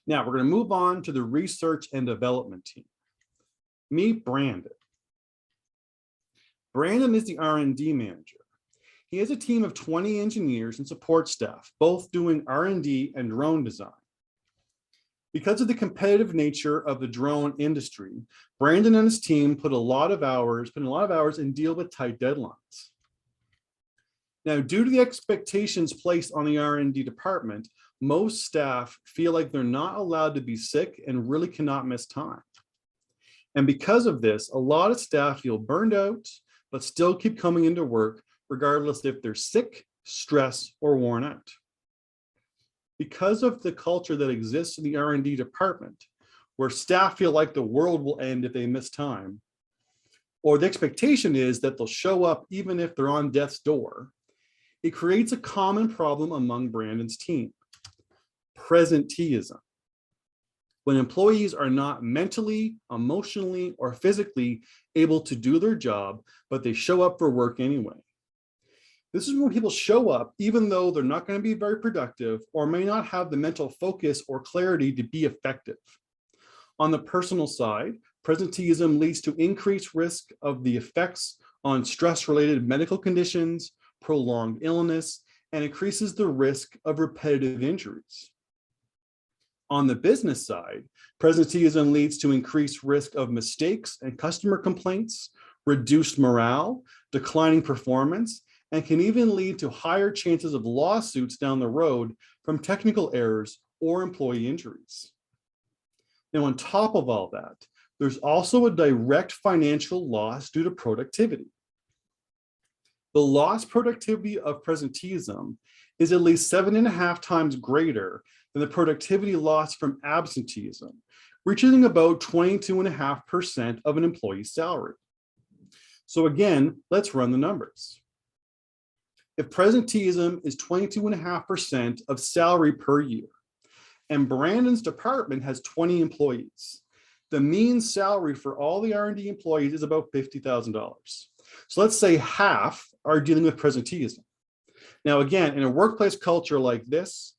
Now we're going to move on to the research and development team. Meet Brandon. Brandon is the R&D manager. He has a team of 20 engineers and support staff, both doing R&D and drone design. Because of the competitive nature of the drone industry, Brandon and his team put in a lot of hours and deal with tight deadlines. Now, due to the expectations placed on the R&D department, most staff feel like they're not allowed to be sick and really cannot miss time. And because of this, a lot of staff feel burned out, but still keep coming into work, regardless if they're sick, stressed, or worn out. Because of the culture that exists in the R&D department, where staff feel like the world will end if they miss time, or the expectation is that they'll show up even if they're on death's door, it creates a common problem among Brandon's team: presenteeism. When employees are not mentally, emotionally, or physically able to do their job, but they show up for work anyway. This is when people show up even though they're not going to be very productive or may not have the mental focus or clarity to be effective. On the personal side, presenteeism leads to increased risk of the effects on stress-related medical conditions, prolonged illness, and increases the risk of repetitive injuries. On the business side, presenteeism leads to increased risk of mistakes and customer complaints, reduced morale, declining performance, and can even lead to higher chances of lawsuits down the road from technical errors or employee injuries. Now, on top of all that, there's also a direct financial loss due to productivity. The lost productivity of presenteeism is at least 7.5 times greater than the productivity loss from absenteeism, reaching about 22.5% of an employee's salary. So again, let's run the numbers. If presenteeism is 22.5% of salary per year, and Brandon's department has 20 employees, the mean salary for all the R&D employees is about $50,000. So let's say half are dealing with presenteeism. Now, again, in a workplace culture like this,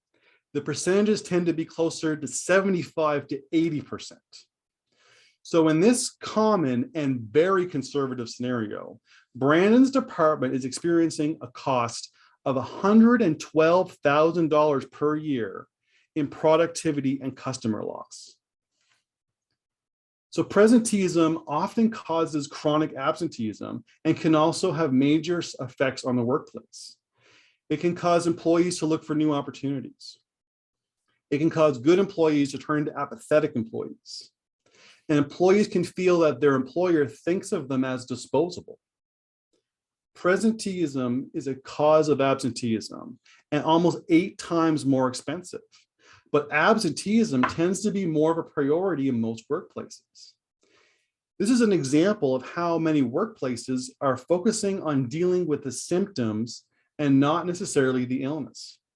the percentages tend to be closer to 75 to 80%. So in this common and very conservative scenario, Brandon's department is experiencing a cost of $112,000 per year in productivity and customer loss. So presenteeism often causes chronic absenteeism and can also have major effects on the workplace. It can cause employees to look for new opportunities. It can cause good employees to turn to apathetic employees. And employees can feel that their employer thinks of them as disposable. Presenteeism is a cause of absenteeism and almost 8 times more expensive. But absenteeism tends to be more of a priority in most workplaces. This is an example of how many workplaces are focusing on dealing with the symptoms and not necessarily the illness.